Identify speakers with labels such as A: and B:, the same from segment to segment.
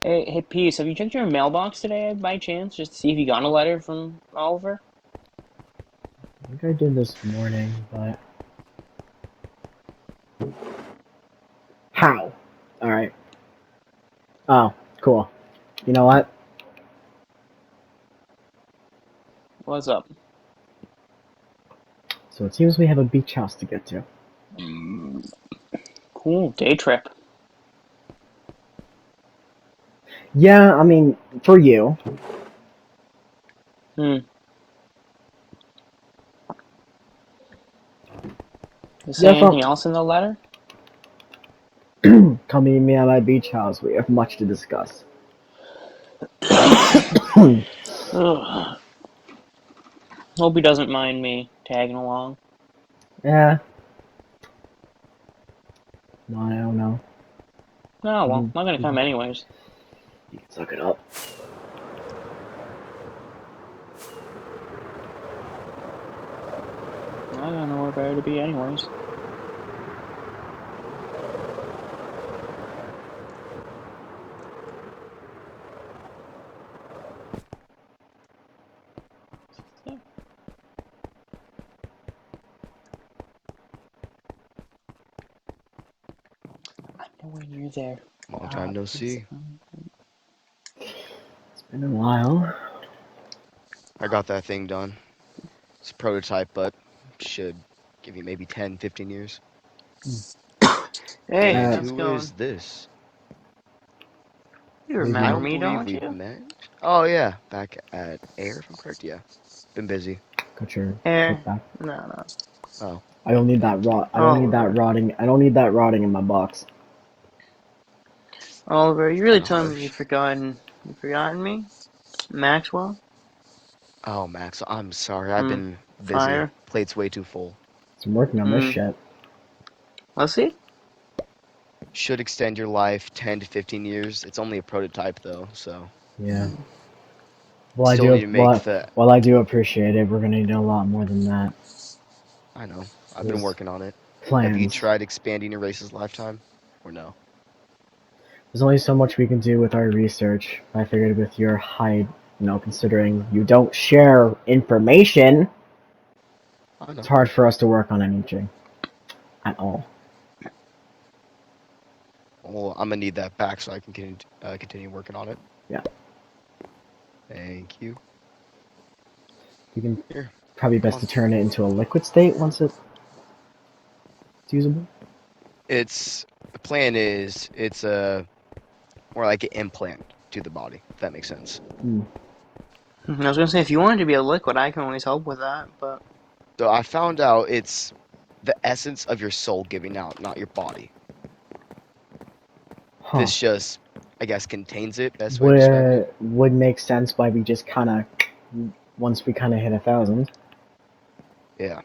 A: Hey, Peace, have you checked your mailbox today by chance, just to see if you got a letter from Oliver?
B: I think I did this morning, but how? All right. Oh, cool. You know what?
A: What's up?
B: So it seems we have a beach house to get to.
A: Cool, day trip.
B: Yeah, I mean, for you.
A: Hmm. Does it say
B: Yeah,
A: anything else in the letter?
B: come meet me at my beach house. We have much to discuss.
A: Ugh. Hope he doesn't mind me tagging along.
B: Yeah. No, I don't know.
A: Oh,
B: You
A: well,
B: can,
A: I'm not gonna
B: you
A: come
B: can,
A: anyways.
B: you can suck it up.
A: I got nowhere better to be anyways. So, I'm nowhere near there.
C: Long time
A: Ah,
C: no
A: it's,
C: see.
B: It's been a while.
C: I got that thing done. It's a prototype, but should give you maybe 10, 15 years.
A: Hey,
C: And
B: Uh,
A: how's it
C: who is
A: going?
C: this?
A: You
B: we've
C: I
A: remember
B: been
C: don't
A: me,
C: believe
A: don't
C: we've
A: you?
C: met. Oh yeah, back at Air, if I'm correct. Yeah, been busy.
B: got your
A: Eh,
B: coat back.
A: no, no.
C: Oh,
B: I don't need that
C: thank you.
B: rot. I don't need that
A: Oliver.
B: rotting. I don't need that rotting in my box.
A: Oliver, you really
C: Kind of
A: telling me
C: harsh.
A: you've forgotten me? Maxwell?
C: Oh, Max, I'm sorry. I've
A: Hmm,
C: been busy.
A: fire?
C: Plate's way too full.
B: So I'm working on this
A: Hmm,
B: shit.
A: let's see.
C: Should extend your life 10 to 15 years. It's only a prototype though, so
B: Yeah.
A: Hmm.
B: Well, I
C: still need
B: do.
C: to make
B: Well,
C: the.
B: well, I do appreciate it. We're gonna need a lot more than that.
C: I know. I've been
B: There's
C: working on it. Have you
B: plans.
C: tried expanding your race's lifetime, or no?
B: There's only so much we can do with our research. I figured with your height, considering you don't share information,
C: I
B: it's
C: know.
B: hard for us to work on anything at all.
C: Well, I'm gonna need that back so I can continue working on it.
B: Yeah,
C: Thank you.
B: we can
C: Here,
B: probably best
C: come
B: to turn it into a liquid state once it's usable.
C: It's the plan is it's a more like an implant to the body, if that makes sense.
B: Hmm.
A: I was gonna say, if you want it to be a liquid, I can always help with that, but
C: So I found out it's the essence of your soul giving out, not your body.
B: Huh.
C: This just, I guess, contains it. Best way of describing it.
B: Would make sense why we just kind of once we kind of hit 1,000.
C: Yeah.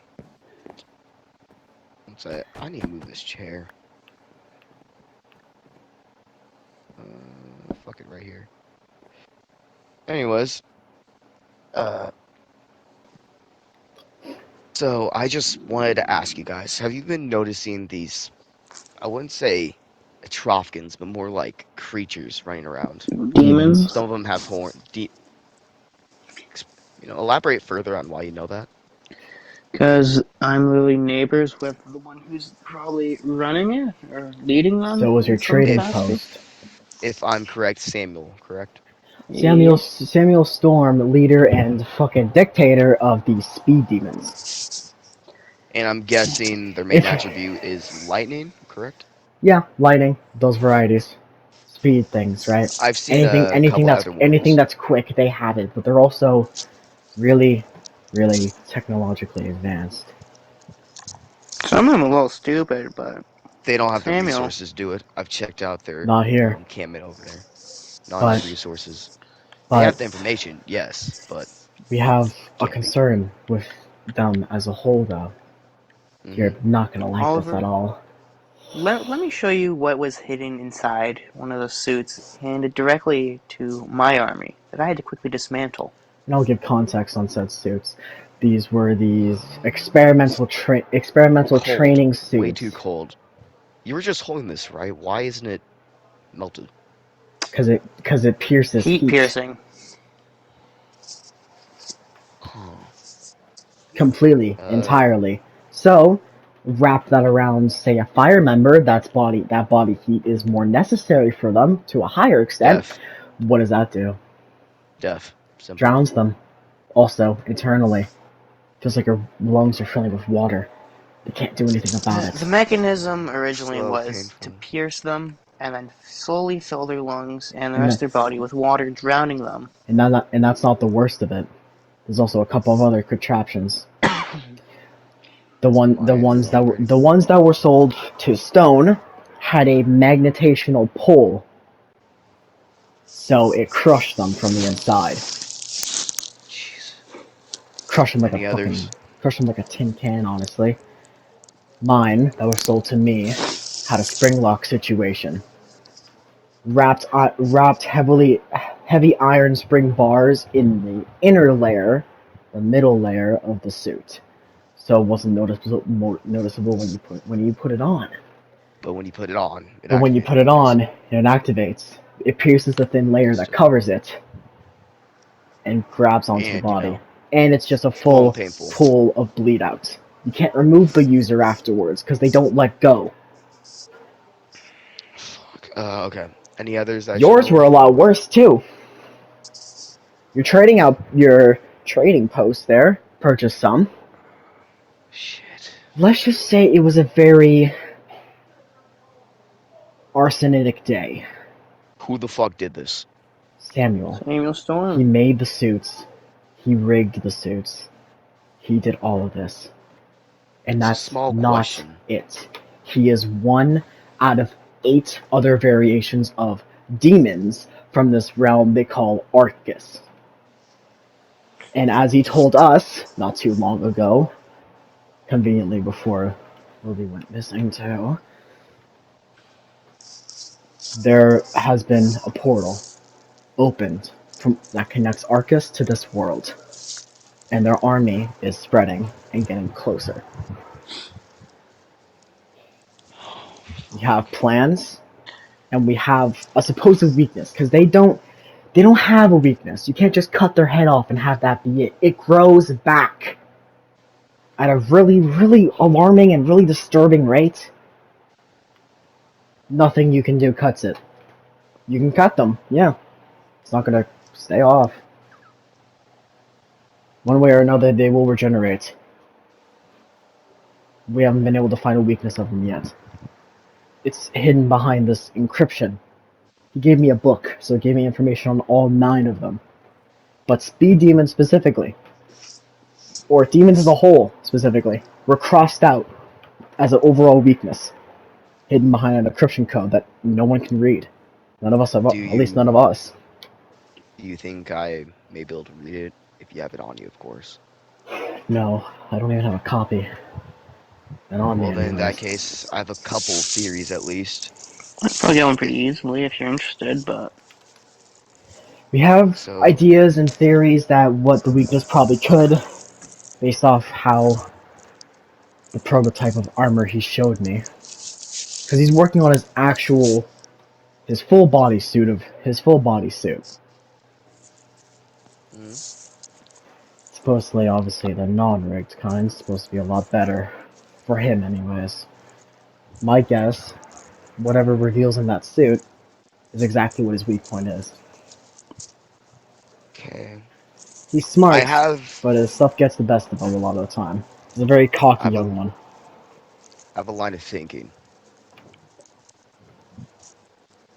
C: I need to move this chair. Fuck it right here. Anyways, uh, so I just wanted to ask you guys: have you been noticing these? I wouldn't say Atrophkins, but more like creatures running around.
B: Demons.
A: demons.
C: Some of them have horn. Elaborate further on why you know that.
A: Because I'm literally neighbors with the one who's probably running it or leading them
B: So was your
A: in some
B: trading
C: If
A: capacity.
B: post.
C: if I'm correct, Samuel, correct?
B: Samuel
A: Yep.
B: Samuel Storm, leader and fucking dictator of the speed demons.
C: And I'm guessing their main
B: If
C: attribute is lightning, correct?
B: yeah, lighting those varieties, speed things, right?
C: I've seen
B: Anything,
C: a
B: anything
C: couple
B: that's
C: other
B: anything
C: ones.
B: that's quick, they have it. But they're also really, really technologically advanced.
A: Some of them are a little stupid, but
C: They don't have the
A: Samuel.
C: resources to do it. I've checked out their
B: Not here,
C: encampment over there. Not enough
B: but
C: resources. They
B: but
C: have the information, yes, but
B: we have a
C: can't make it.
B: concern with them as a whole, though. You're
C: Hmm.
B: not gonna like this at
A: Oliver,
B: all.
A: let me show you what was hidden inside one of those suits handed directly to my army that I had to quickly dismantle.
B: And I'll give context on said suits. These were these experimental
C: Cold.
B: training
C: Way too
B: suits.
C: cold. You were just holding this, right? Why isn't it melted?
B: Because it pierces
A: Heat
B: heat
A: piercing.
C: Huh.
B: completely,
C: Uh,
B: entirely. So wrap that around, say, a fire member. That body heat is more necessary for them to a higher extent.
C: death.
B: What does that do?
C: Death. Simple.
B: Drowns them. Also, internally, feels like your lungs are filling with water. They can't do anything about
A: The
B: it.
A: mechanism originally
C: Slow,
A: was to
C: painful.
A: pierce them and then slowly fill their lungs and the
B: And
A: rest
B: that,
A: of their body with water, drowning them.
B: and that's not the worst of it. There's also a couple of other contraptions.
C: Am I remembering?
B: The ones that were sold to Stone had a magnetational pull, so it crushed them from the inside.
C: Jeez. Any others?
B: Crushed them like a tin can, honestly. Mine, that was sold to me, had a spring lock situation. Wrapped heavy iron spring bars in the inner layer, the middle layer of the suit, so it wasn't noticeable when you put it on.
C: But when you put it on, it
B: But when you
C: activates,
B: put
C: I'm
B: it on,
C: guessing.
B: it activates. It pierces the thin layer that
C: Understood.
B: covers it and grabs onto the
C: And,
B: body. And it's just a
C: slow and
B: full
C: painful.
B: pull of bleed out. You can't remove the user afterwards because they don't let go.
C: Fuck. Okay. Any others I should
B: Yours
C: know
B: were a
C: of?
B: lot worse too. You're trading out your trading post there. Purchase some.
C: Shit.
B: Let's just say it was a very arsenic day.
C: Who the fuck did this?
B: Samuel.
A: Samuel
B: He
A: Storm.
B: made the suits. He rigged the suits. He did all of this. And
C: It's a
B: that's
C: small
B: not
C: question.
B: it. He is one out of 8 other variations of demons from this realm they call Arcus. And as he told us not too long ago, conveniently before Lily went missing too, there has been a portal opened that connects Arcus to this world, and their army is spreading and getting closer.
C: Oh,
B: We have
C: fuck.
B: plans, and we have a supposed weakness because they don't have a weakness. You can't just cut their head off and have that be it. It grows back at a really alarming and really disturbing rate. Nothing you can do cuts it. You can cut them, yeah. It's not gonna stay off. One way or another, they will regenerate. We haven't been able to find a weakness of them yet. It's hidden behind this encryption. He gave me a book, so it gave me information on all 9 of them. But speed demons specifically, or demons as a whole specifically, were crossed out as an overall weakness, hidden behind an encryption code that no one can read. None of us have,
C: Do
B: at least none of
C: you
B: us.
C: do you think I may be able to read it? If you have it on you, of course.
B: No, I don't even have a copy. And on me,
C: Well, then in that
B: anyways.
C: case, I have a couple theories at least.
A: I could probably get one pretty easily if you're interested, but
B: We have
C: So,
B: ideas and theories that what the weakness probably could, based off how the prototype of armor he showed me. Because he's working on his full body suit of his full body suit.
C: mm,
B: Supposedly, obviously, the non-rigged kind is supposed to be a lot better. For him, anyways. My guess, whatever reveals in that suit, is exactly what his weak point is.
C: okay.
B: He's
C: I
B: smart,
C: have
B: but his stuff gets the best of him a lot of the time. He's a very
C: I
B: cocky
C: have a
B: young one.
C: I have a line of thinking.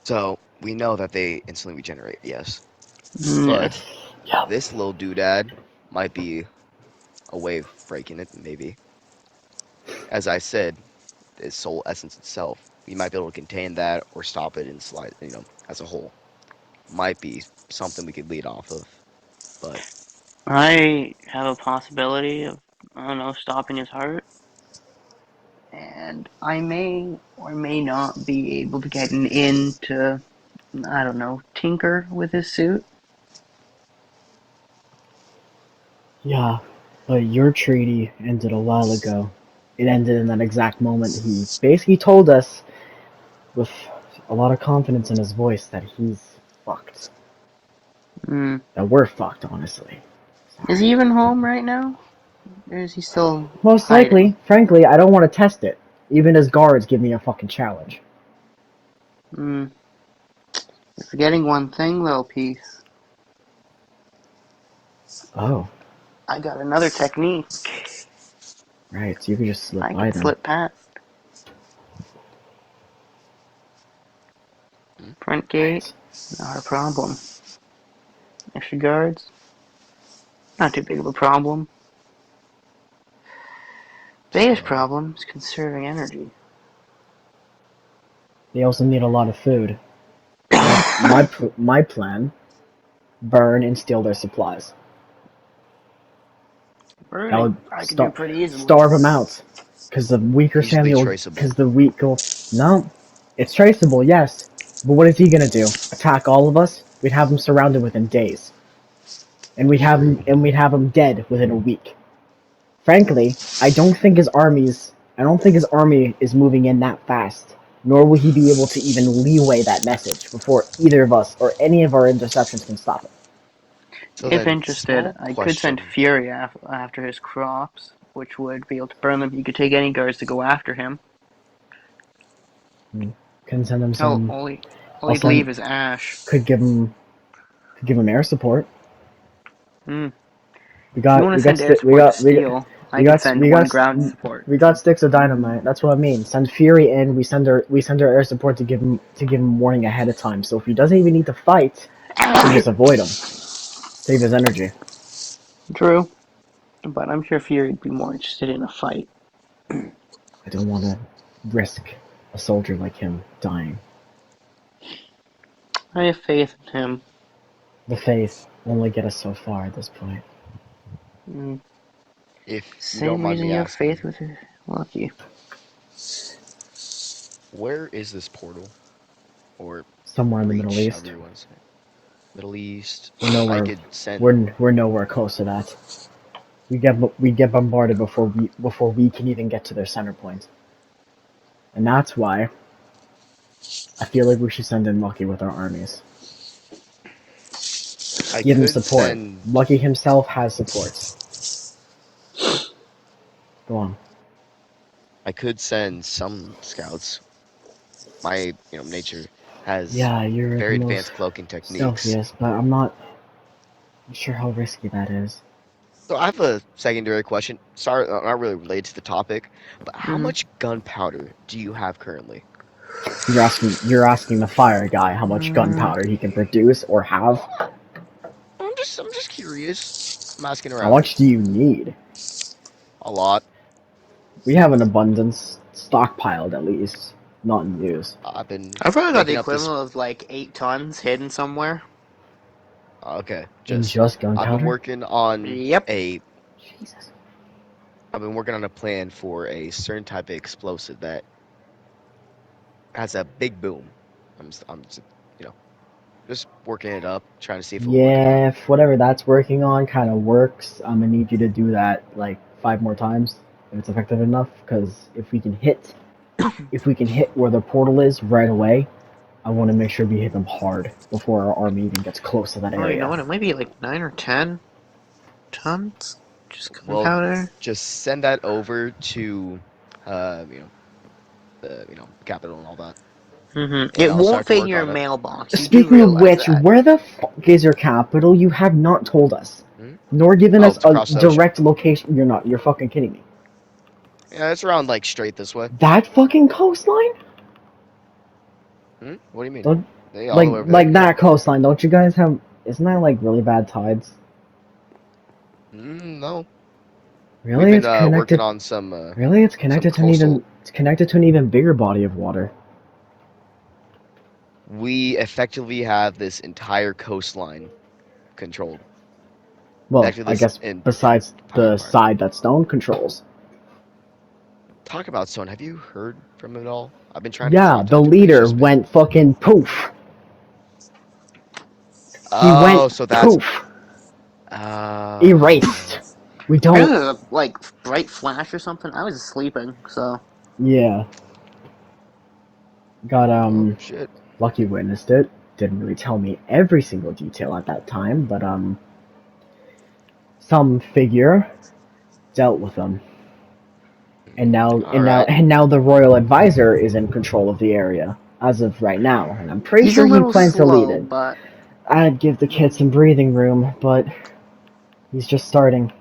C: So, we know that they instantly regenerate, yes. But
A: yes.
B: Yep.
C: this little doodad might be a way of breaking it, maybe. As I said, the soul essence itself. We might be able to contain that or stop it and slide, as a whole. Might be something we could lead off of. But
A: I have a possibility of, I don't know, stopping his heart, and I may or may not be able to get an in to, I don't know, tinker with his suit.
B: Yeah, but your treaty ended a while ago. It ended in that exact moment. He basically told us, with a lot of confidence in his voice, that fucked.
A: Mm.
B: That we're fucked, honestly.
A: Is
B: Sorry.
A: he even home right now? Or is he still
B: Most
A: hiding?
B: likely, frankly, I don't want to test it. Even his guards give me a fucking challenge.
A: Mm. You're forgetting one thing, though, Peace.
B: Oh,
A: I got another technique
B: right. So you can just slip
A: I
B: by
A: could
B: them.
A: slip past.
C: Hmm?
A: Front gate,
B: Right.
A: not a problem. Extra guards, not too big of a problem. Biggest
C: So,
A: problem is conserving energy.
B: They also need a lot of food. My plan: burn and steal their supplies. That
A: Burning,
B: would
A: I could do pretty easily.
B: starve them out. Because the weaker
C: easily
B: Samuel,
C: traceable.
B: because the weak will. No, it's traceable, yes, but what is he gonna do? Attack all of us? We'd have him surrounded within days, and
C: True.
B: we'd have him dead within a week. Frankly, I don't think his army is moving in that fast. Nor will he be able to even leeway that message before either of us or any of our interceptions can stop it.
C: So
A: If
C: then,
A: interested,
C: small
A: I could send
C: question.
A: Fury after his crops, which would be able to burn them. You could take any guards to go after him.
B: Can send him
A: Hell,
B: some.
A: all
B: I'll
A: he'd
B: send.
A: leave is ash.
B: Could give him air support.
A: Hmm. If you want to
B: We got
A: send air
B: sti-
A: support to steal, I could send
B: we
A: one
B: got
A: ground support.
B: we got sticks of dynamite. That's what I mean. Send Fury in. We send our air support to give him warning ahead of time. So if he doesn't even need to fight, we can just avoid him. Save his energy.
A: True, but I'm sure Fury'd be more interested in a fight.
B: I don't want to risk a soldier like him dying.
A: I have faith in him.
B: The faith will only get us so far at this point.
A: Mm.
C: If you don't
A: Same
C: mind
A: reason
C: me
A: you have
C: asking,
A: faith with Lucky.
C: where is this portal or
B: Somewhere in the Middle
C: breach, however
B: East.
C: you want to say it? Middle East.
B: We're
C: I
B: nowhere.
C: could send.
B: We're nowhere close to that. We get bombarded before we can even get to their center point, and that's why I feel like we should send in Lucky with our armies.
C: I
B: Give him
C: could
B: support.
C: send.
B: Lucky himself has supports. Go on.
C: I could send some scouts. My, nature has
B: Yeah, you're the
C: very
B: most
C: advanced cloaking techniques.
B: stealthiest, but I'm not sure how risky that is.
C: So I have a secondary question. Sorry, not really related to the topic, but how
A: Mm.
C: much gunpowder do you have currently?
B: You're asking the fire guy how much
A: Mm.
B: gunpowder he can produce or have.
C: I'm just curious. I'm asking
B: How
C: around.
B: much do you need?
C: A lot.
B: We have an abundance stockpiled at least, not in use.
C: I've been
A: I've probably got the
C: making up this.
A: equivalent of like 8 tons hidden somewhere.
C: Okay,
B: In
C: just
B: just
C: I've been
B: gunpowder?
C: working on
A: Yep.
C: a.
B: Jesus.
C: I've been working on a plan for a certain type of explosive that has a big boom. I'm just, you know, just working it up, trying to see if it'll work out.
B: Yeah, if whatever that's working on kind of works, I'm gonna need you to do that like 5 more times if it's effective enough. Because if we can hit where the portal is right away, I want to make sure we hit them hard before our army even gets close to that
A: Oh, you know
B: area.
A: what? It might be like 9 or 10 tons. Just
C: Well,
A: gunpowder.
C: just send that over to, you know, the capital and all that, and
A: It
C: I'll
A: won't
C: start to
A: fit in
C: work
A: your
C: on it.
A: mailbox. You do
B: Speaking of
A: realize
B: which,
A: that.
B: where the fuck is your capital? You have not told us,
C: Hmm?
B: nor given
C: Oh,
B: us
C: it's
B: a
C: across the ocean.
B: direct location. You're not. You're fucking kidding me.
C: Yeah, it's around like straight this way.
B: That fucking coastline?
C: Hmm? What do you mean?
B: Don't
C: They all the way over there?
B: like
C: Yeah.
B: that coastline. Don't you guys have? Isn't that like really bad tides?
C: No, we've
B: Really,
C: been
B: it's
C: working
B: connected.
C: on
B: Really,
C: some coastal.
B: it's connected to an even bigger body of water.
C: We effectively have this entire coastline controlled.
B: Well,
C: Actually,
B: I
C: this
B: guess besides
C: entire
B: the
C: part.
B: side that Stone controls.
C: Talk about Stone. Have you heard from him at all? I've been trying to
B: Yeah, the
C: contact him, but he's
B: leader
C: just been.
B: went fucking poof. He
C: Oh,
B: went
C: so that's.
B: poof, erased.
C: Oh.
B: We
A: I
B: don't.
A: guess a like bright flash or something. I was sleeping, so
B: Yeah, got
C: Oh shit.
B: Lucky witnessed it. didn't really tell me every single detail at that time, but some figure dealt with them, and now
C: All
B: and now
C: right.
B: and now the royal advisor is in control of the area as of right now, and I'm pretty
A: He's a
B: sure he
A: little
B: plans to lead
A: slow,
B: it.
A: but
B: I'd give the kid some breathing room, but he's just starting.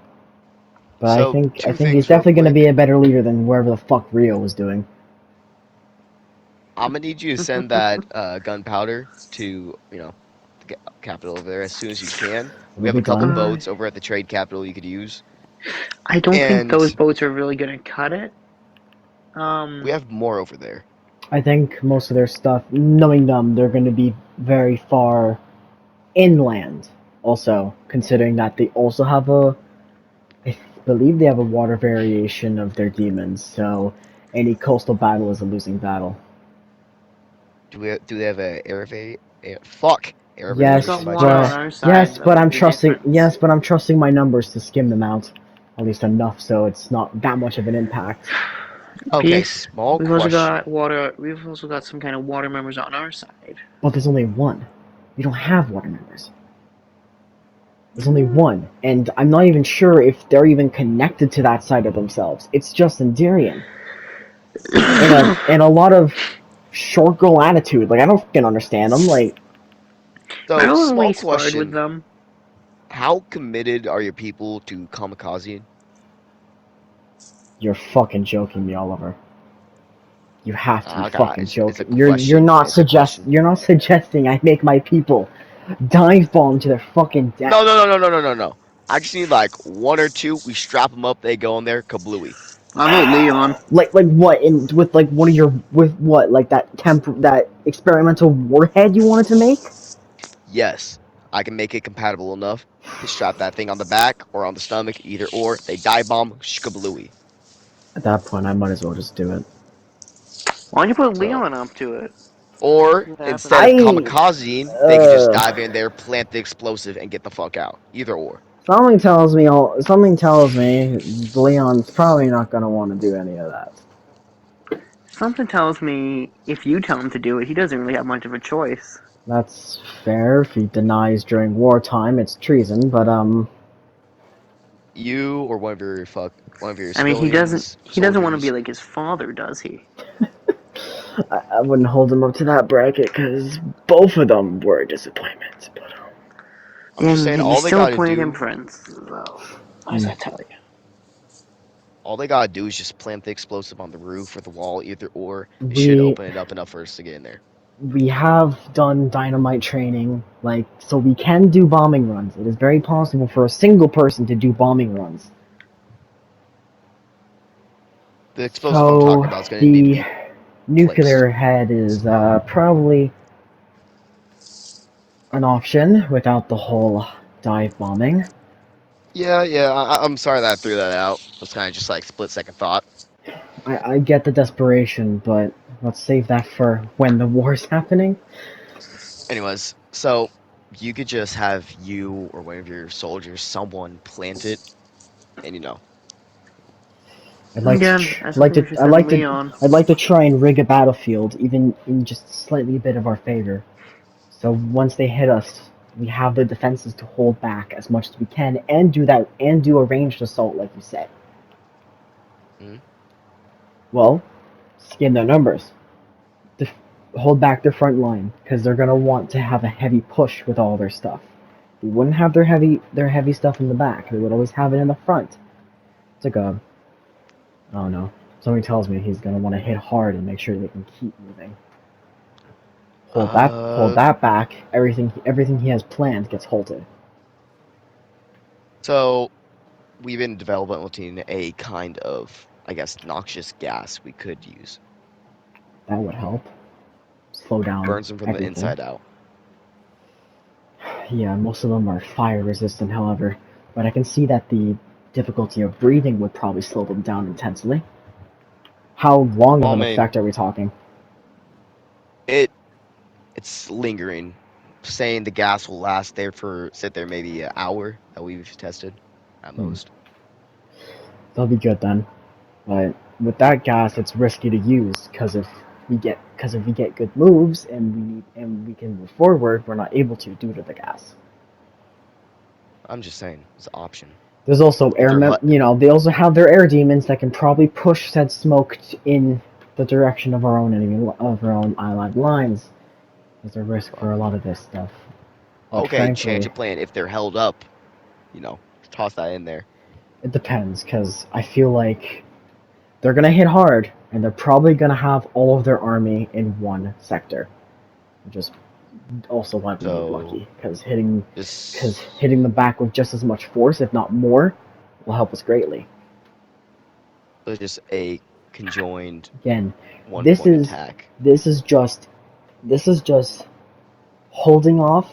B: But I
C: So
B: think I
C: two
B: think he's
C: things real
B: definitely going to be
C: quick.
B: a better leader than wherever the fuck Rio was doing.
C: I'm gonna need you to send that gunpowder to the capital over there as soon as you can. We
B: It'll
C: have
B: be
C: a couple
B: done.
A: uh,
C: boats over at the trade capital you could use,
A: I don't think those
C: and
A: boats are really gonna cut it.
C: we
A: Um,
C: have more over there.
B: I think most of their stuff, knowing them, they're going to be very far inland. Also, considering that they also have I believe they have a water variation of their demons, so any coastal battle is a losing battle.
C: Do they have a air
A: we've
B: Yes,
A: got
C: variation by
A: water on
B: but
C: chance?
A: our side. That might be different.
B: yes, but I'm trusting my numbers to skim them out, at least enough, so it's not that much of an impact.
C: Okay,
A: Peace.
C: small
A: We've also
C: question.
A: got water. We've also got some kind of water members on our side.
B: But there's only one. We don't have water members. There's only
A: Mm,
B: one, and I'm not even sure if they're even connected to that side of themselves. It's just Endirian, and a lot of short girl attitude. Like I don't fucking understand them. Like
C: So,
A: I
C: small
A: only sparred with
C: question.
A: them.
C: How committed are your people to kamikaze?
B: you're fucking joking me, Oliver. You have to be fucking
C: Guys, it's a
B: joking.
C: question. It's a question.
B: You're not suggesting I make my people dive bomb to their fucking
C: No, no,
B: deaths.
C: no, no, no, no, no, no. I just need like one or two. We strap them up. They go in there. Kablooey.
A: I vote Leon.
B: Like what? In with like one of your with what? Like that experimental warhead you wanted to make?
C: Yes, I can make it compatible enough to strap that thing on the back or on the stomach, either or. They dive bomb. Shkablooey.
B: At that point, I might as well just do it.
A: Why don't you put
C: So,
A: Leon up to it?
C: or
A: See what
C: instead
A: happens.
C: of
B: I
C: kamikazing, they could just
B: uh
C: dive in there, plant the explosive, and get the fuck out. Either or.
B: something tells me Leon's probably not gonna want to do any of that.
A: Something tells me if you tell him to do it, he doesn't really have much of a choice.
B: That's fair. If he denies during wartime, it's treason. But
C: You or one of your
A: I mean,
C: civilians,
A: he doesn't want to be
C: soldiers.
A: like his father, does he?
B: I wouldn't hold him up to that bracket because both of them were a disappointment. But
C: I'm just saying,
A: And you still appointed him prince, so what does that tell you?
C: all they gotta do is just plant the explosive on the roof or the wall, either or. It should
B: we
C: open it up enough for us to get in there.
B: we have done dynamite training, like so we can do bombing runs. It is very possible for a single person to do bombing runs.
C: The explosive I'm talking
B: So
C: about is gonna need to
B: the
C: be placed.
B: nuclear head is probably an option without the whole dive bombing.
C: Yeah, yeah. I'm sorry that I threw that out. It was kind of just like split second thought.
B: I get the desperation, but let's save that for when the war's happening.
C: Anyways, so you could just have you or one of your soldiers, someone plant it, and
A: Again, I still think we should send Leon.
B: I'd like to try and rig a battlefield, even in just slightly a bit of our favor. So once they hit us, we have the defenses to hold back as much as we can, and do a ranged assault, like you said.
C: mm,
B: Well, skim their numbers, Def- hold back their front line, because they're gonna want to have a heavy push with all their stuff. They wouldn't have their heavy stuff in the back. They would always have it in the front. It's like a I don't know. Something tells me he's gonna want to hit hard and make sure they can keep moving. Hold
C: uh,
B: that back. Everything he has planned gets halted.
C: so we've been developing a kind of, I guess, noxious gas we could use.
B: That would help slow down
C: Burns them from the
B: everything.
C: inside out.
B: Yeah, most of them are fire resistant, however, but I can see that the difficulty of breathing would probably slow them down intensely. How long of
C: Well, I
B: an
C: mean,
B: effect are we talking?
C: it it's lingering. Saying the gas will sit there maybe an hour that we've tested at
B: Hmm,
C: most.
B: that'll be good then. But with that gas, it's risky to use because if we get because if we get good moves and we can move forward, we're not able to due to the gas.
C: I'm just saying, it's an option.
B: There's also
C: If they're
B: they also have their air demons that can probably push said smoke in the direction of our own allied lines. There's a risk for a lot of this stuff. But
C: okay, change
B: frankly,
C: of plan. If they're held up, toss that in there.
B: it depends, because I feel like they're gonna hit hard, and they're probably gonna have all of their army in one sector. Just also want to be
C: So
B: lucky, because hitting
C: this,
B: the back with just as much force, if not more, will help us greatly.
C: so just a conjoined
B: Again,
C: one
B: this
C: point
B: is
C: attack.
B: this is just holding off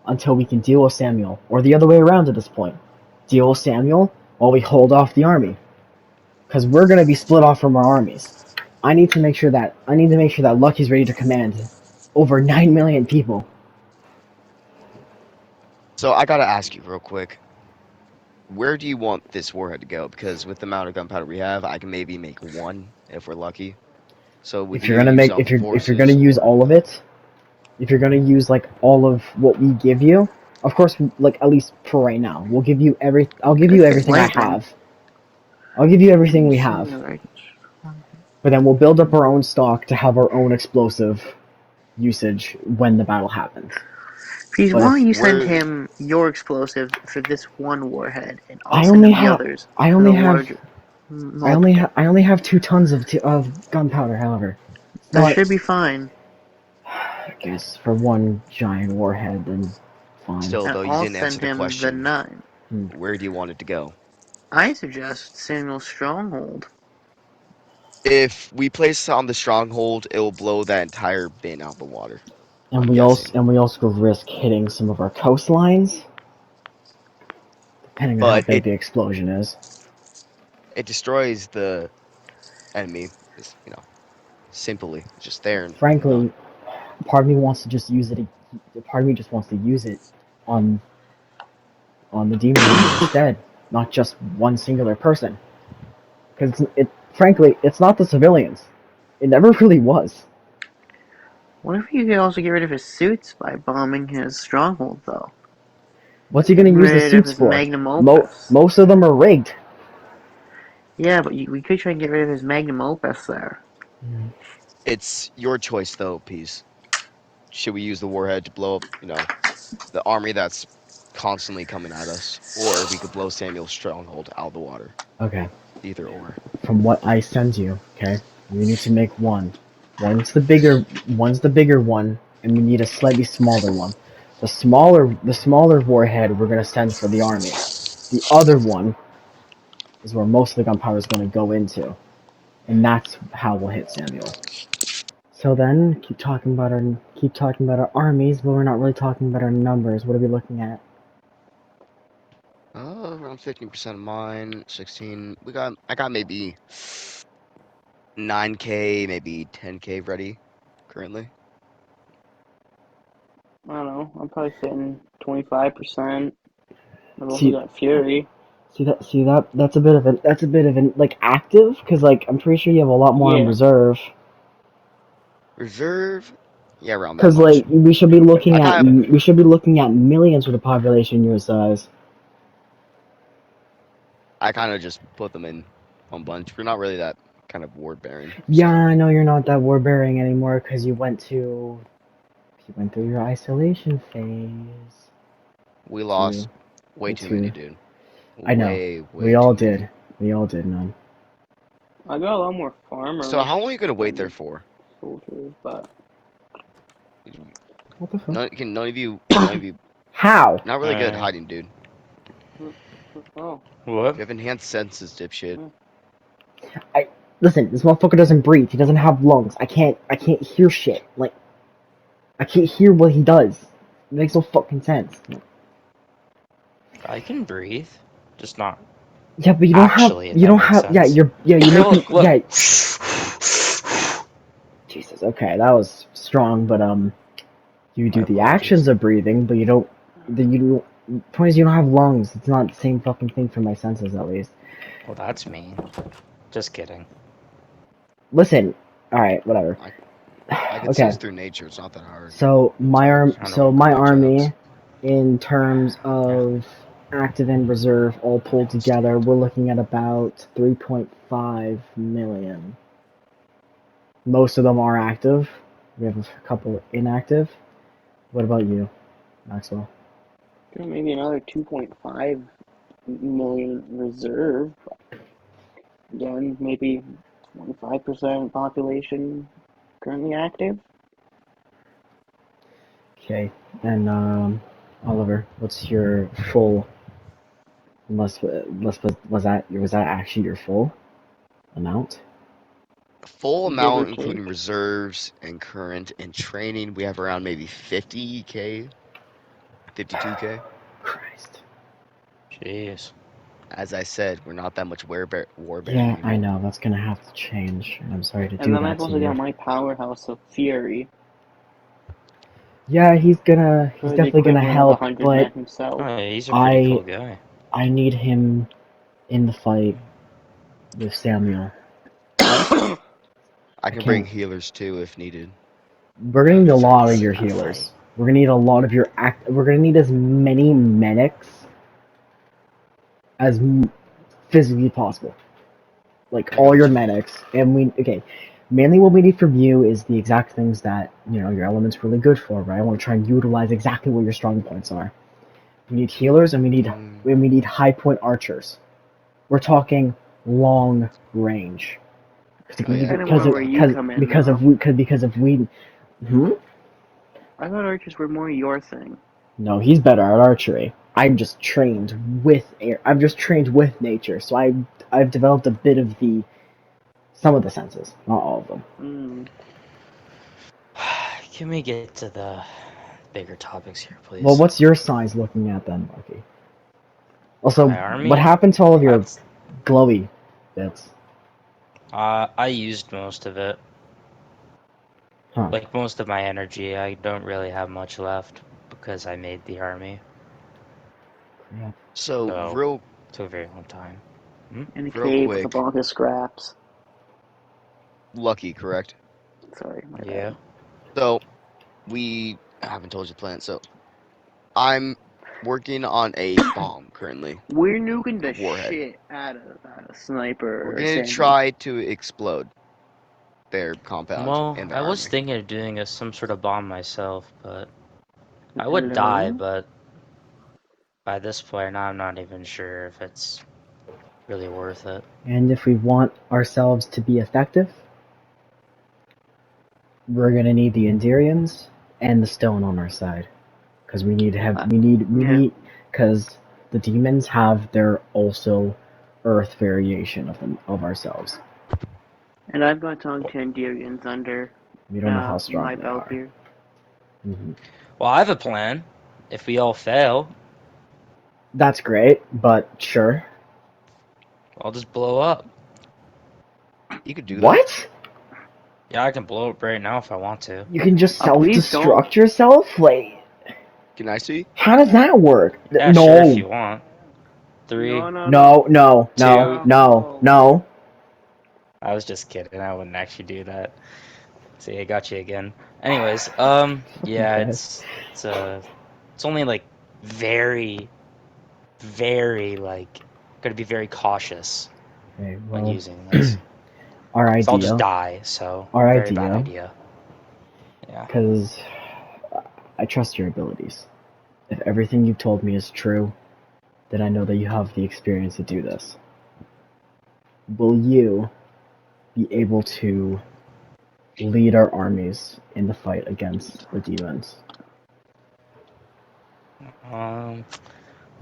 B: until we can deal with Samuel, or the other way around at this point. Deal with Samuel while we hold off the army, because we're gonna be split off from our armies. I need to make sure that Lucky's ready to command over 9 million people.
C: So I gotta ask you real quick, where do you want this warhead to go? Because with the amount of gunpowder we have, I can maybe make one if we're lucky. So we
B: If
C: can
B: you're
C: either
B: gonna
C: use it
B: make
C: on
B: if you're gonna
C: forces
B: use
C: or
B: all of it, if you're gonna use like all of what we give you, of course, like at least for right now, we'll give you every. I'll give
A: Good
B: you
A: hit
B: everything I
A: landing.
B: have. I'll give you everything we
A: Using
B: have,
A: the right.
B: but then we'll build up our own stock to have our own explosive usage when the battle happens.
A: Please,
B: But
A: why don't
B: if
A: you send
C: where
A: him your explosive for this one warhead, and I'll
B: I
A: send
B: only
A: him the
B: have,
A: others
B: I
A: for
B: only
A: the
B: have,
A: larger multiple.
B: I only have 2 tons of gunpowder. However, it's
A: That
B: not.
A: should be fine.
B: I guess for one giant warhead, then fine.
C: still
A: And
C: though you
A: I'll
C: didn't answer
A: send
C: the
A: him the
C: question.
A: 9.
B: Hmm.
C: Where do you want it to go?
A: I suggest Samuel's Stronghold.
C: If we place it on the stronghold, it will blow that entire bin out the water.
B: And
C: I'm
B: we
C: guessing.
B: also risk hitting some of our coastlines, depending on how
C: But
B: big the explosion is.
C: it destroys the enemy. It's, simply just there and
B: Frankly,
C: done.
B: part of me wants to just use it. Part of me just wants to use it on the demon army instead, not just one singular person. Because frankly, it's not the civilians. It never really was.
A: What if you could also get rid of his suits by bombing his stronghold, though?
B: What's he
A: Getting
B: gonna use the
A: rid of
B: suits
A: his
B: for?
A: magnum opus.
B: Most of them are rigged.
A: Yeah, but we could try and get rid of his magnum opus there.
C: It's your choice though, Peace. Should we use the warhead to blow up, the army that's constantly coming at us? Or we could blow Samuel's stronghold out of the water.
B: Okay,
C: Either or.
B: from what I send you, okay, you need to make one. One's the bigger one, and we need a slightly smaller one. The smaller warhead we're gonna send for the army. The other one is where most of the gunpowder is gonna go into, and that's how we'll hit Samuel. So then, keep talking about our armies, but we're not really talking about our numbers. What are we looking at?
C: Around 15% of mine, 16. I got maybe 9K, maybe 10K ready currently.
A: I don't know. I'm probably sitting 25%. I've also
B: See,
A: got Fury.
B: that's a bit of an like active, because like I'm pretty sure you have a lot more in
A: Yeah.
B: reserve.
C: Reserve? Yeah, around that
B: Because
C: much.
B: like
C: I kind of
B: we should be looking at millions with a population your size.
C: I kind of just put them in one bunch. We're not really that kind of ward bearing,
B: Yeah,
C: so
B: I know you're not that war bearing anymore because you went through your isolation phase.
C: we
B: To
C: lost way too many,
B: to
C: dude.
B: I know
C: Way too many.
B: we all did, man.
A: I got a lot more
C: So how long are you
A: farmers
C: gonna wait there
A: than
C: for?
A: soldiers, but
B: What the fuck?
C: None of you,
B: How?
C: not really good at hiding, dude.
A: oh,
C: You
D: What?
C: have enhanced senses, dipshit.
B: I listen. This motherfucker doesn't breathe. He doesn't have lungs. I can't hear shit. Like I can't hear what he does. It makes no fucking sense.
D: I can breathe, just not
B: Yeah, but
D: actually, if
B: you
D: that
B: don't
D: makes
B: have
D: sense.
B: you're
D: Here,
B: making
D: look, look.
B: Jesus. Okay, that was strong, but you
D: My
B: do the
D: apologies.
B: actions of breathing, but you don't. Then you don't. Point is, you don't have lungs. It's not the same fucking thing for my senses, at least.
D: Well, that's mean. Just kidding.
B: Listen. All right, whatever.
C: I I could see
B: Okay.
C: us through nature. It's not that hard.
B: So
D: Sound of
B: my
D: my jokes.
B: army, in terms
D: Yeah.
B: of active and reserve all pulled together, we're looking at about 3.5 million. Most of them are active. We have a couple inactive. What about you, Maxwell?
A: Maybe another 2.5 million reserve. Again, maybe 25% population currently active.
B: Okay, and Oliver, what's your full? Was that actually your full amount?
C: Full
A: Give or
C: amount, including
A: take.
C: reserves and current and training, we have around maybe 50K, 52K.
B: Christ.
D: Jeez.
C: As I said, we're not that much warbearing
B: Yeah, I
C: anymore.
B: know. That's gonna have to change, and I'm sorry to
A: And
B: do
A: then I've
B: that to
A: also
B: you.
A: got my powerhouse of fury
B: Yeah, he's
A: for the
B: definitely gonna
A: equivalent of
B: help,
A: 100 men
B: but
A: himself.
D: Oh, he's a pretty
B: I
D: cool guy.
B: I need him in the fight with Samuel.
C: I
B: I
C: can bring
B: can't.
C: healers too if needed.
B: We're gonna need a
D: He's
B: lot
D: already
B: of your
D: in the fight.
B: healers. We're gonna need a lot of your act. We're gonna need as many medics as physically possible. Like
C: I
B: all your
C: got you.
B: medics, and okay. Mainly, what we need from you is the exact things that your element's really good for, right? I want to try and utilize exactly what your strong points are. We need healers, and
C: Mm,
B: we need high point archers. We're talking long range.
C: oh
A: That's
C: yeah,
A: kind of
C: we
A: more
C: need
A: where
C: that.
A: you come in, though.
B: Because of we. Hmm?
A: I thought archers were more your thing.
B: No, he's better at archery. I'm just trained with air. I'm just trained with nature, so I've developed a bit of the some of the senses, not all of them.
A: Mm.
D: Can we get to the bigger topics here,
B: Well,
D: please?
B: what's your size looking at then, Lucky? Also,
D: My
B: what
D: army?
B: happened to all of your
D: I've
B: glowy bits?
D: I used most of it.
B: Huh?
D: Like most of my energy. I don't really have much left because I made the army.
B: Crap.
C: So
D: So it took a very long time. Hmm?
A: In a
C: real
A: cave with a
C: quick,
A: block of scraps.
C: Lucky, correct?
A: Sorry, my
D: Yeah.
A: bad.
C: So I haven't told you the plan. So I'm working on a bomb currently,
A: We're nuking
C: a
A: the
C: warhead.
A: shit out of
C: We're
A: Sniper or
C: gonna
A: Sandy.
C: try to explode their compound
D: Well,
C: and their
D: I was
C: army.
D: thinking of doing some sort of bomb myself, but I would die,
A: Hello?
D: but by this point I'm not even sure if it's really worth it.
B: And if we want ourselves to be effective, we're gonna need the Enderians and the stone on our side, because we
A: Yeah.
B: need because the demons have their also Earth variation of ourselves.
A: And I've got Tongue Tandirians under
B: We don't know how strong
A: my
B: they
A: belt
B: are.
A: here.
D: Well, I have a plan. If we all fail,
B: That's great, but sure.
D: I'll just blow up.
C: You could do that.
B: What?
D: Yeah, I can blow up right now if I want to.
B: You can just
A: Please don't.
B: self-destruct yourself? Like,
C: Can I see?
B: how does that work?
D: Yeah, sure, if
B: No.
D: you want.
A: No,
D: Three,
A: no,
B: No,
A: no.
B: no, no,
D: two.
B: no,
A: No.
B: no.
D: I was just kidding. I wouldn't actually do that. See, I got you again. Anyways, yeah,
B: Okay.
D: it's only like very, very like gonna be very cautious
B: Okay,
D: when
B: well,
D: using this.
B: our
D: So I'll just
B: idea,
D: die. So
B: our
D: very bad
B: idea,
D: idea. Yeah.
B: because I trust your abilities. If everything you've told me is true, then I know that you have the experience to do this. Will you be able to lead our armies in the fight against the demons?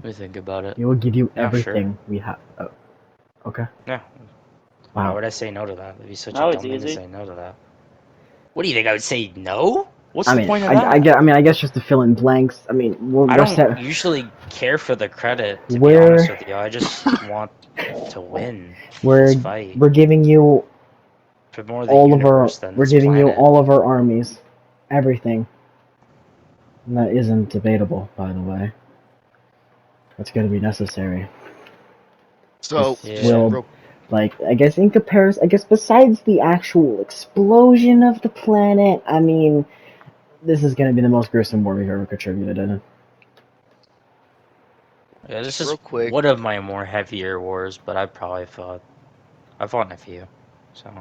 D: Let me think about it.
B: It will give you
D: Yeah, sure.
B: everything we have. Oh, okay.
D: Yeah. Why
B: Wow.
D: would I say no to that? It'd be such a
A: That was
D: dumb thing to
A: easy.
D: say no to that. What do you think? I would say no? What's
B: I
D: the
B: mean,
D: point of that?
B: I guess just to fill in blanks. I mean,
D: I
B: we're
D: don't
B: set.
D: usually care for the credit, to be honest
B: We're
D: with you. I just want to win this
B: we're
D: fight
B: we're giving you
D: for more of the universe than
B: we're
D: this
B: giving you
D: planet.
B: all of our armies, everything. And that isn't debatable, by the way. That's going to be necessary.
C: So
B: This
C: just
D: Yeah.
B: will
C: real
B: Like, I guess in comparison, I guess besides the actual explosion of the planet, I mean, this is gonna be the most gruesome war we've ever contributed in it.
D: Yeah, this
C: Just
D: is
C: real quick,
D: one of my more heavier wars, but I've fought in a few, so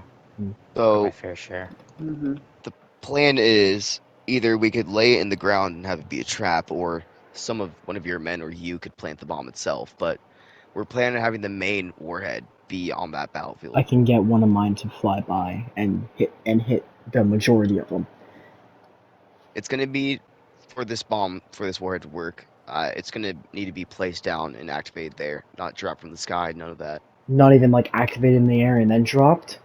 D: got my
C: so
D: fair share.
A: Mm-hmm.
C: the plan is either we could lay it in the ground and have it be a trap, or one of your men or you could plant the bomb itself. But we're planning on having the main warhead be on that
B: I
C: battlefield.
B: can get one of mine to fly by and hit the majority of them.
C: It's going to be for this warhead to work. It's going to need to be placed down and activated there, not dropped from the sky. None of that.
B: Not even like activated in the air and then dropped.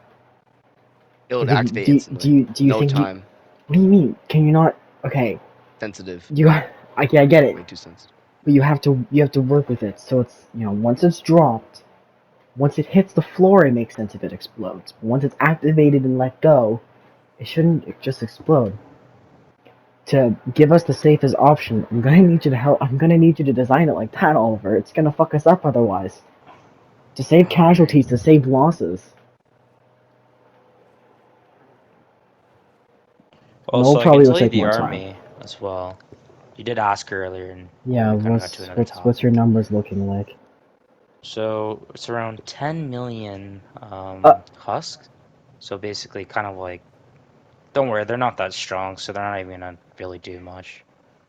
C: It would
B: Because if you,
C: activate instantly.
B: do you
C: No
B: think you?
C: time.
B: What do you mean? Can you not? Okay,
C: Sensitive.
B: you. I get it,
C: Way too sensitive.
B: but you have to work with it. So it's once it's dropped, once it hits the floor, it makes sense if it explodes. But once it's activated and let go, it shouldn't just explode. To give us the safest option, I'm gonna need you to help. I'm gonna need you to design it like that, Oliver. It's gonna fuck us up otherwise. To save
C: Alright.
B: casualties, to save losses.
D: Also,
B: Noel
D: I can
B: probably will
D: tell you
B: take
D: the
B: more time.
D: army as well. You did ask earlier, and
B: Yeah,
D: we kind of got to another
B: what's your
D: topic.
B: numbers looking like?
D: So it's around 10 million
B: Uh,
D: husks. So basically, kind of like, don't worry, they're not that strong, so they're not even gonna really do much.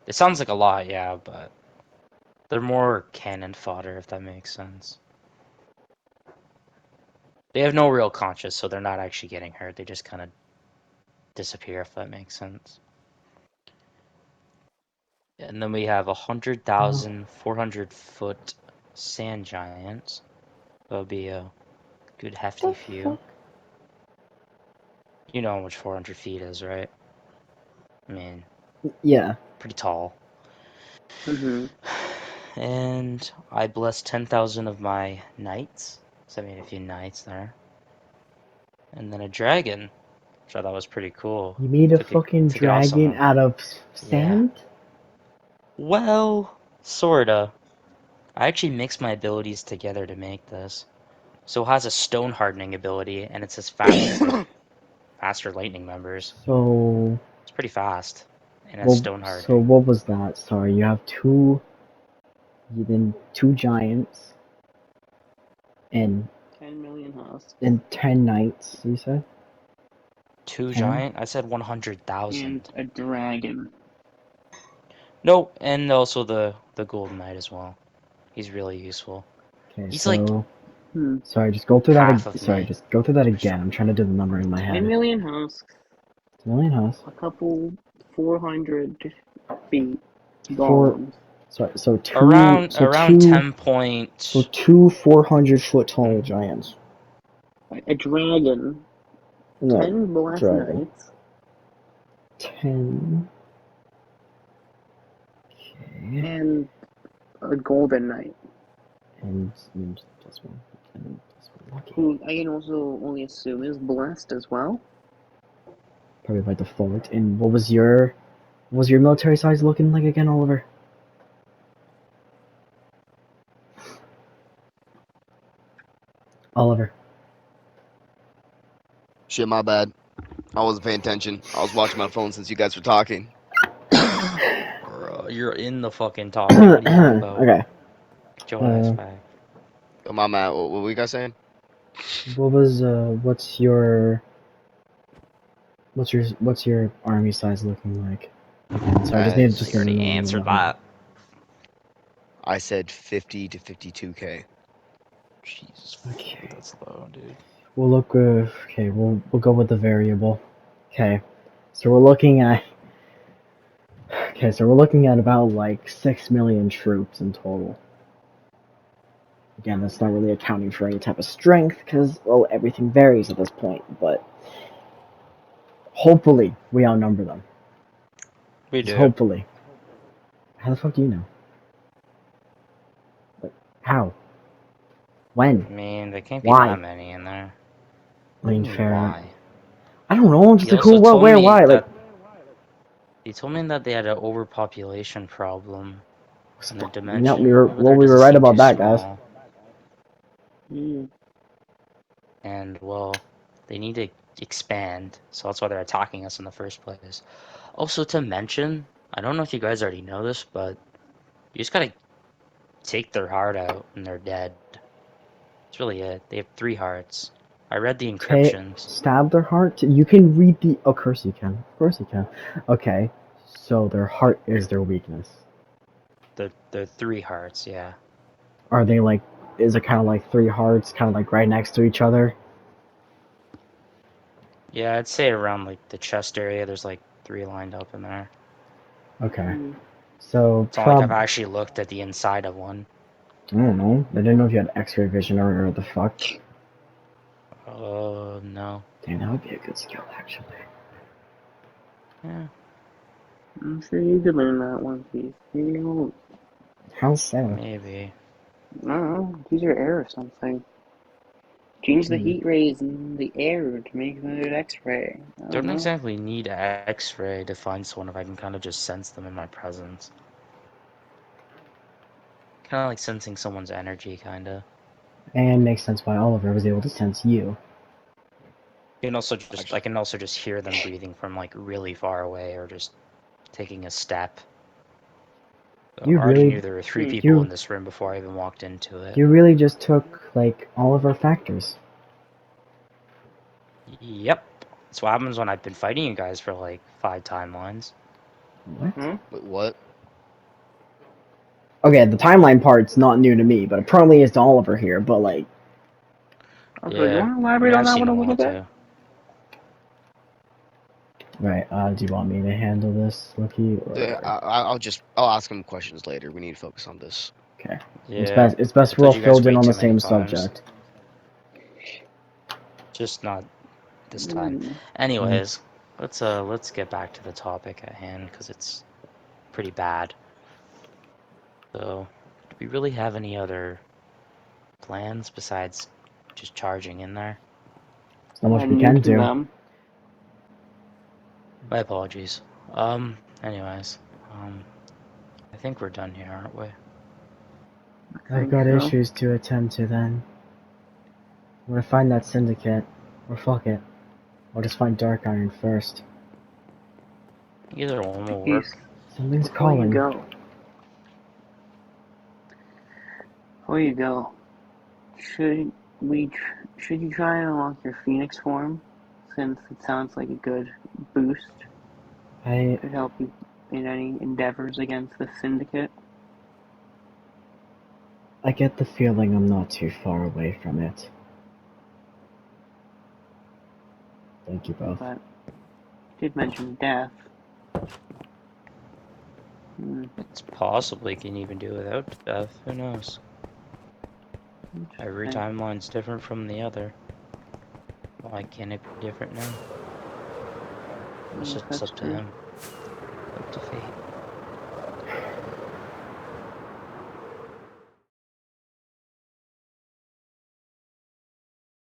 D: It sounds like a lot, yeah, but they're more cannon fodder, if that makes sense. They have no real conscience, so they're not actually getting hurt. They just kind of disappear, if that makes sense. And then we have 100,000 400-foot sand giants. That'll be a good hefty
B: the
D: few.
B: fuck?
D: You know how much 400 feet is, right? I mean,
B: Yeah.
D: pretty tall.
A: Mm-hmm.
D: And I blessed 10,000 of my knights. So I made a few knights there. And then a dragon, which I thought was pretty cool.
B: You made a
D: Took it,
B: fucking
D: took it off
B: dragon
D: someone.
B: out of
D: Yeah.
B: sand?
D: Well, sorta. I actually mixed my abilities together to make this. So it has a stone hardening ability, and it's as fast as like faster lightning members.
B: So,
D: It's pretty fast, and it's
B: well,
D: stone
B: so
D: hardening.
B: what was that? Sorry, you have two giants and
A: 10 million husks
B: 10 knights. You said
D: Two
B: 10.
D: giant? I said
A: and
D: 100,000.
A: a dragon.
D: Nope, and also the golden knight as well. He's really useful.
B: Okay,
D: He's like
B: so
A: Hmm.
B: sorry, just go through that.
D: half of
B: Sorry,
D: me.
B: just go through that
D: Super
B: again. I'm
D: strong.
B: trying to do the number in my
A: 10
B: head.
A: million husks,
B: It's a million house.
A: a couple 400 feet
B: Four.
A: golems.
B: Sorry, so
D: Around 10 point.
B: two 400-foot tall
D: Hmm.
B: giants.
A: A dragon,
B: No,
A: 10 blessed
B: dragon.
A: knights,
B: 10. Okay.
A: and a golden knight,
B: And plus one. And plus one lucky.
A: who I can also only assume is blessed as well.
B: Probably by default. And what was your military size looking like again, Oliver? Oliver.
C: Shit, my bad. I wasn't paying attention. I was watching my phone since you guys were talking.
D: Bro, you're in the fucking topic. What are you on about?
B: Okay.
D: Get your ass
B: Uh,
D: back.
C: Oh, my man, what were you guys saying?
B: what was what's your army size looking like? Again, sorry, I just needed
D: You
B: just a
D: already
B: number.
D: answered that.
C: I said 50 to 52K.
D: Jesus fuck,
B: Okay.
D: that's low, dude.
B: We'll look. Okay, we'll go with the variable. Okay. So we're looking at. Okay, so we're looking at about like 6 million troops in total. Again, that's not really accounting for any type of strength, because, well, everything varies at this point, but hopefully we outnumber them.
D: We
B: Just
D: do.
B: hopefully. How the fuck do you know? Like, how? When?
D: I mean, there can't be that
B: Why?
D: many in there.
B: I
D: What do you
B: mean,
D: mean,
B: fair.
D: why?
B: I don't know, I'm just
D: He
B: like, who,
D: also
B: what,
D: told
B: where,
D: me
B: why? Like,
D: that he told me that they had an overpopulation problem in their
B: no,
D: dimension. Over there
B: we were
D: doesn't
B: right
D: seem
B: about
D: too
B: that, guys.
D: small.
A: Hmm.
D: and well, they need to expand, so that's why they're attacking us in the first place. Also, to mention, I don't know if you guys already know this, but you just gotta take their heart out and they're dead. That's really it. They have 3 hearts. I read the
B: Okay,
D: encryptions.
B: stab their heart. You can read the. Of course you can. Of course you can. Okay, so their heart is their weakness.
D: They're 3 hearts, yeah.
B: Are they like? Is it kind of like 3 hearts, kind of like right next to each other?
D: Yeah, I'd say around like the chest area, there's like 3 lined up in there.
B: Okay,
A: Hmm.
B: so
D: It's not like I've actually looked at the inside of one.
B: I don't know. I didn't know if you had X-ray vision or the fuck.
D: Oh, no.
B: Damn, that would be a good skill actually.
D: Yeah,
A: I'm sure you could learn that one piece. You,
B: How so?
D: maybe.
A: I don't know, use your air or something. Change the
B: Hmm.
A: heat rays in the air to make it X-ray. I don't
D: Don't
A: know.
D: exactly need X-ray to find someone if I can kind of just sense them in my presence. Kind of like sensing someone's energy, kind of.
B: And makes sense why Oliver was able to sense you.
C: I
D: I
C: just
D: can also just hear them breathing from like really far away or just taking a step. So
B: You
D: I already
B: really,
D: knew there were 3 people
B: you,
D: in this room before I even walked into it.
B: you really just took like all of our factors.
D: Yep. That's what happens when I've been fighting you guys for like 5 timelines.
B: What?
A: Hmm?
C: wait, what?
B: Okay, the timeline part's not new to me, but it probably is to Oliver here. But like,
A: Also, do you
D: Yeah,
A: want to
D: I
A: elaborate
D: mean,
A: on
D: I've
A: that
D: seen
A: one
D: a
A: a little
D: lot
A: bit?
D: too.
B: right? Do you want me to handle this, Loki, or
C: I'll ask him questions later. We need to focus on this.
B: okay? It's
D: Yeah,
B: best. It's best
D: I
B: we're all
D: told you guys
B: filled in
D: way
B: on the
D: too many
B: same
D: times.
B: subject.
D: Just not this time.
A: Hmm.
B: Mhm.
D: Anyways, let's get back to the topic at hand because it's pretty bad. So, do we really have any other plans besides just charging in there?
B: There's not much we can
A: Nuking
B: do.
A: them.
D: My apologies. Anyways, I think we're done here, aren't we?
A: I
B: I've
A: think
B: got
A: so.
B: issues to attend to then. I'm gonna find that syndicate, or fuck it. I'll just find Dark Iron first.
D: Either one will
A: Jeez.
D: work.
B: Something's
A: Before you
B: calling.
A: go, before you go, should we? Should you try and unlock your Phoenix form, since it sounds like a good boost?
B: I
A: Could help you in any endeavors against the syndicate.
B: I get the feeling I'm not too far away from it. Thank you both.
A: But you did mention death. Hmm,
D: It's possible you can even do without death. Who knows? Every
A: interesting.
D: timeline's different from the other. Why can't it be different now? It's
A: Yes,
D: just
A: that's
D: up to
A: true.
D: him. Up to fate.